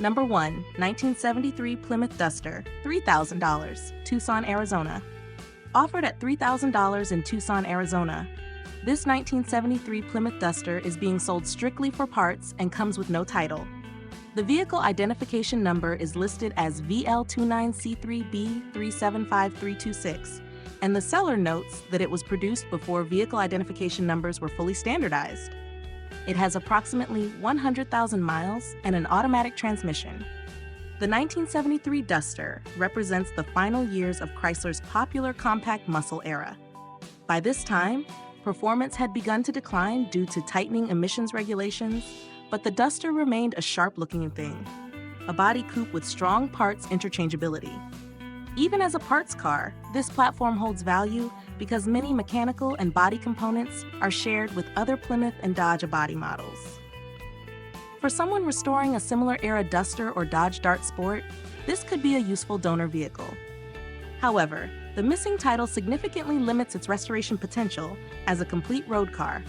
Number 1, 1973 Plymouth Duster, $3,000, Tucson, Arizona. Offered at $3,000 in Tucson, Arizona, this 1973 Plymouth Duster is being sold strictly for parts and comes with no title. The vehicle identification number is listed as VL29C3B375326, and the seller notes that it was produced before vehicle identification numbers were fully standardized. It has approximately 100,000 miles and an automatic transmission. The 1973 Duster represents the final years of Chrysler's popular compact muscle era. By this time, performance had begun to decline due to tightening emissions regulations, but the Duster remained a sharp-looking thing, a body coupe with strong parts interchangeability. Even as a parts car, this platform holds value because many mechanical and body components are shared with other Plymouth and Dodge body models. For someone restoring a similar era Duster or Dodge Dart Sport, this could be a useful donor vehicle. However, the missing title significantly limits its restoration potential as a complete road car.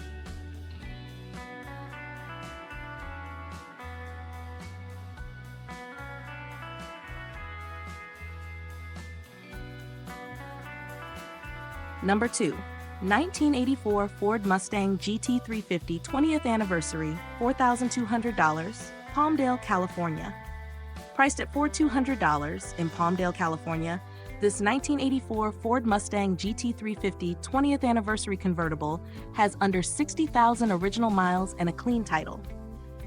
Number 2, 1984 Ford Mustang GT350 20th Anniversary, $4,200, Palmdale, California. Priced at $4,200 in Palmdale, California, this 1984 Ford Mustang GT350 20th Anniversary convertible has under 60,000 original miles and a clean title.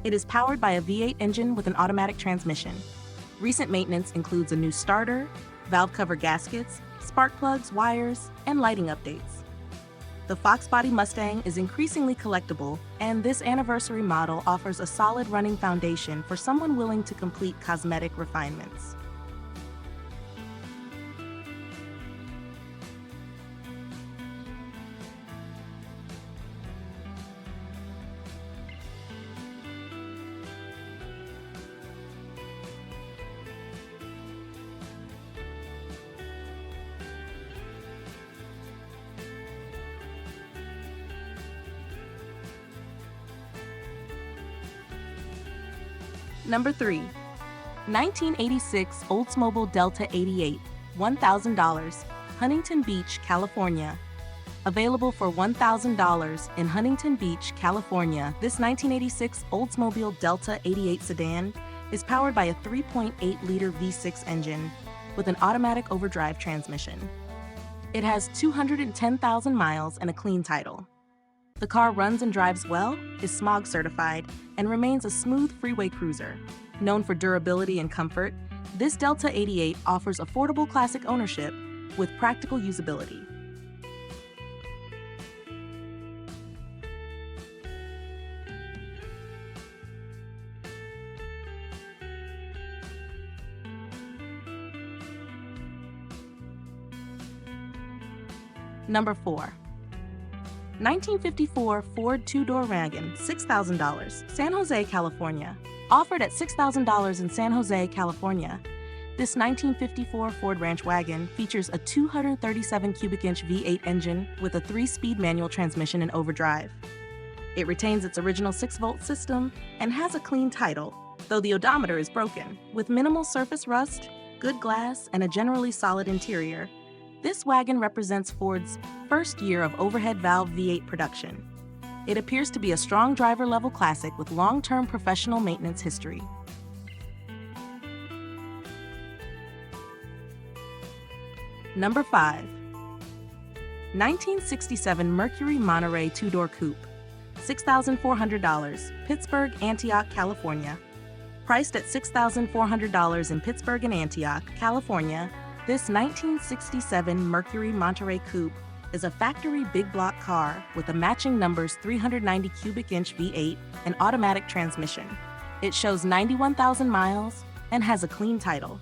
It is powered by a V8 engine with an automatic transmission. Recent maintenance includes a new starter, valve cover gaskets, spark plugs, wires, and lighting updates. The Foxbody Mustang is increasingly collectible, and this anniversary model offers a solid running foundation for someone willing to complete cosmetic refinements. Number 3, 1986 Oldsmobile Delta 88, $1,000, Huntington Beach, California. Available for $1,000 in Huntington Beach, California, this 1986 Oldsmobile Delta 88 sedan is powered by a 3.8-liter V6 engine with an automatic overdrive transmission. It has 210,000 miles and a clean title. The car runs and drives well, is smog certified, and remains a smooth freeway cruiser. Known for durability and comfort, this Delta 88 offers affordable classic ownership with practical usability. Number 4, 1954 Ford two-door wagon, $6,000, San Jose, California. Offered at $6,000 in San Jose, California, this 1954 Ford Ranch Wagon features a 237 cubic inch V8 engine with a 3-speed manual transmission and overdrive. It retains its original 6-volt system and has a clean title, though the odometer is broken. With minimal surface rust, good glass, and a generally solid interior, this wagon represents Ford's first year of overhead valve V8 production. It appears to be a strong driver-level classic with long-term professional maintenance history. Number 5, 1967 Mercury Monterey two-door coupe, $6,400, Pittsburg, Antioch, California. Priced at $6,400 in Pittsburg and Antioch, California, this 1967 Mercury Monterey coupe is a factory big block car with a matching numbers 390 cubic inch V8 and automatic transmission. It shows 91,000 miles and has a clean title.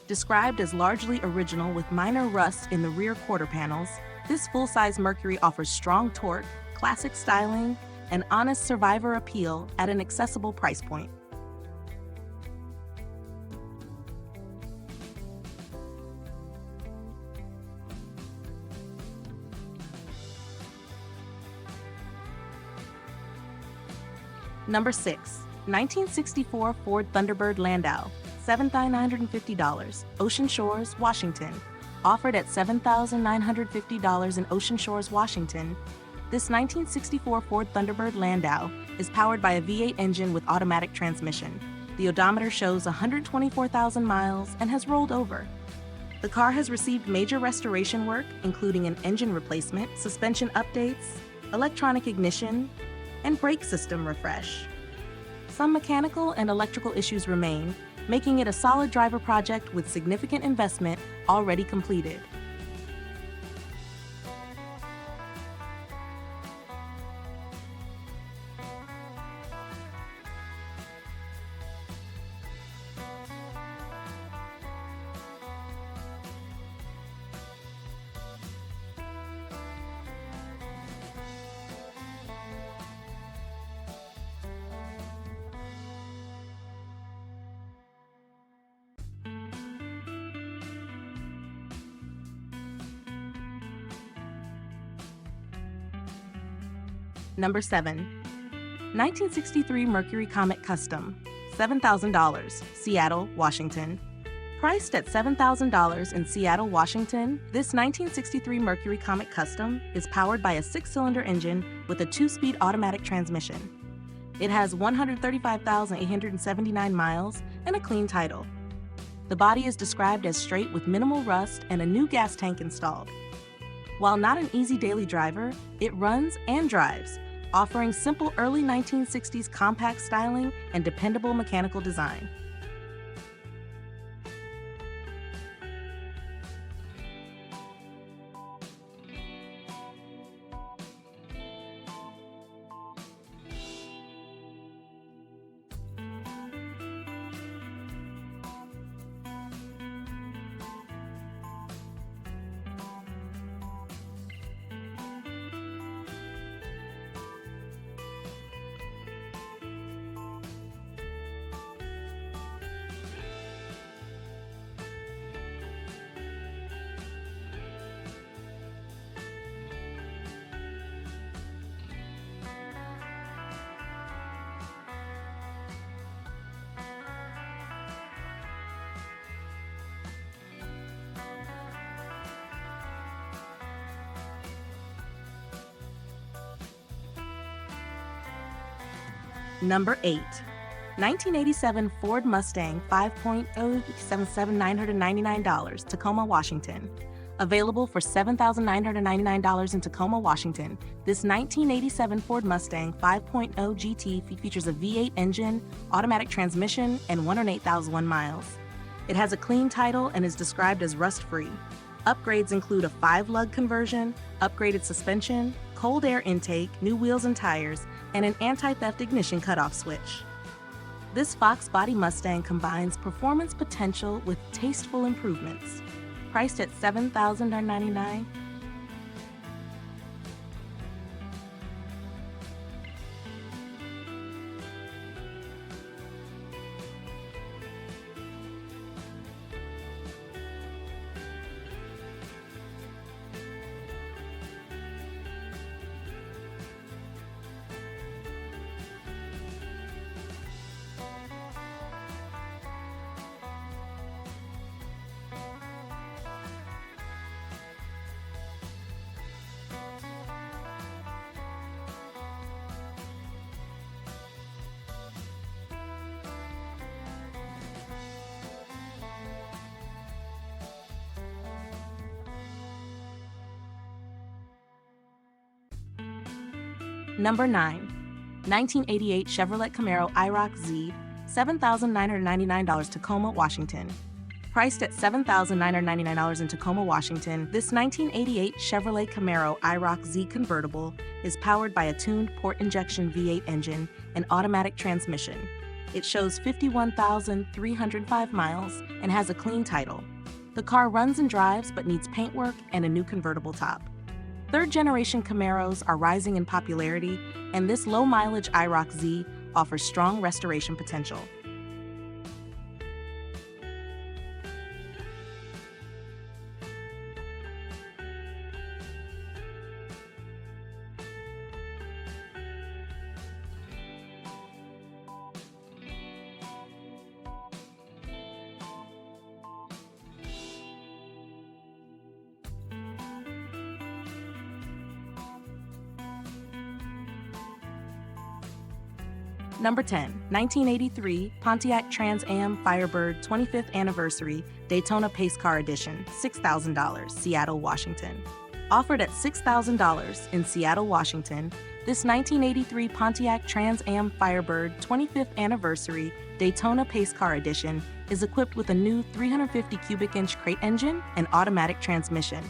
Described as largely original with minor rust in the rear quarter panels, this full-size Mercury offers strong torque, classic styling, and honest survivor appeal at an accessible price point. Number 6, 1964 Ford Thunderbird Landau, $7,950, Ocean Shores, Washington. Offered at $7,950 in Ocean Shores, Washington. This 1964 Ford Thunderbird Landau is powered by a V8 engine with automatic transmission. The odometer shows 124,000 miles and has rolled over. The car has received major restoration work, including an engine replacement, suspension updates, electronic ignition, and brake system refresh. Some mechanical and electrical issues remain, making it a solid driver project with significant investment already completed. Number 7. 1963 Mercury Comet Custom, $7,000, Seattle, Washington. Priced at $7,000 in Seattle, Washington, this 1963 Mercury Comet Custom is powered by a 6-cylinder engine with a 2-speed automatic transmission. It has 135,879 miles and a clean title. The body is described as straight with minimal rust and a new gas tank installed. While not an easy daily driver, it runs and drives, offering simple early 1960s compact styling and dependable mechanical design. Number 8. 1987 Ford Mustang 5.0 $77,999, Tacoma, Washington. Available for $7,999 in Tacoma, Washington, this 1987 Ford Mustang 5.0 GT features a V8 engine, automatic transmission, and 108,001 miles. It has a clean title and is described as rust-free. Upgrades include a 5-lug conversion, upgraded suspension, cold air intake, new wheels and tires, and an anti-theft ignition cutoff switch. This Foxbody Mustang combines performance potential with tasteful improvements. Priced at $7,999. Number 9. 1988 Chevrolet Camaro IROC Z, $7,999, Tacoma, Washington. Priced at $7,999 in Tacoma, Washington, this 1988 Chevrolet Camaro IROC Z convertible is powered by a tuned port injection V8 engine and automatic transmission. It shows 51,305 miles and has a clean title. The car runs and drives but needs paintwork and a new convertible top. Third-generation Camaros are rising in popularity, and this low-mileage IROC Z offers strong restoration potential. Number 10, 1983 Pontiac Trans AM Firebird 25th Anniversary Daytona Pace Car Edition, $6,000, Seattle, Washington. Offered at $6,000 in Seattle, Washington, this 1983 Pontiac Trans Am Firebird 25th Anniversary Daytona Pace Car Edition is equipped with a new 350 cubic inch crate engine and automatic transmission.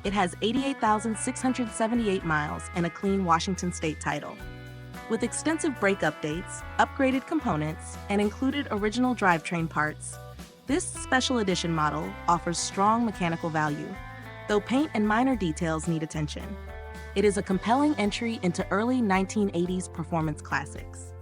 It has 88,678 miles and a clean Washington state title. With extensive brake updates, upgraded components, and included original drivetrain parts, this special edition model offers strong mechanical value, though paint and minor details need attention. It is a compelling entry into early 1980s performance classics.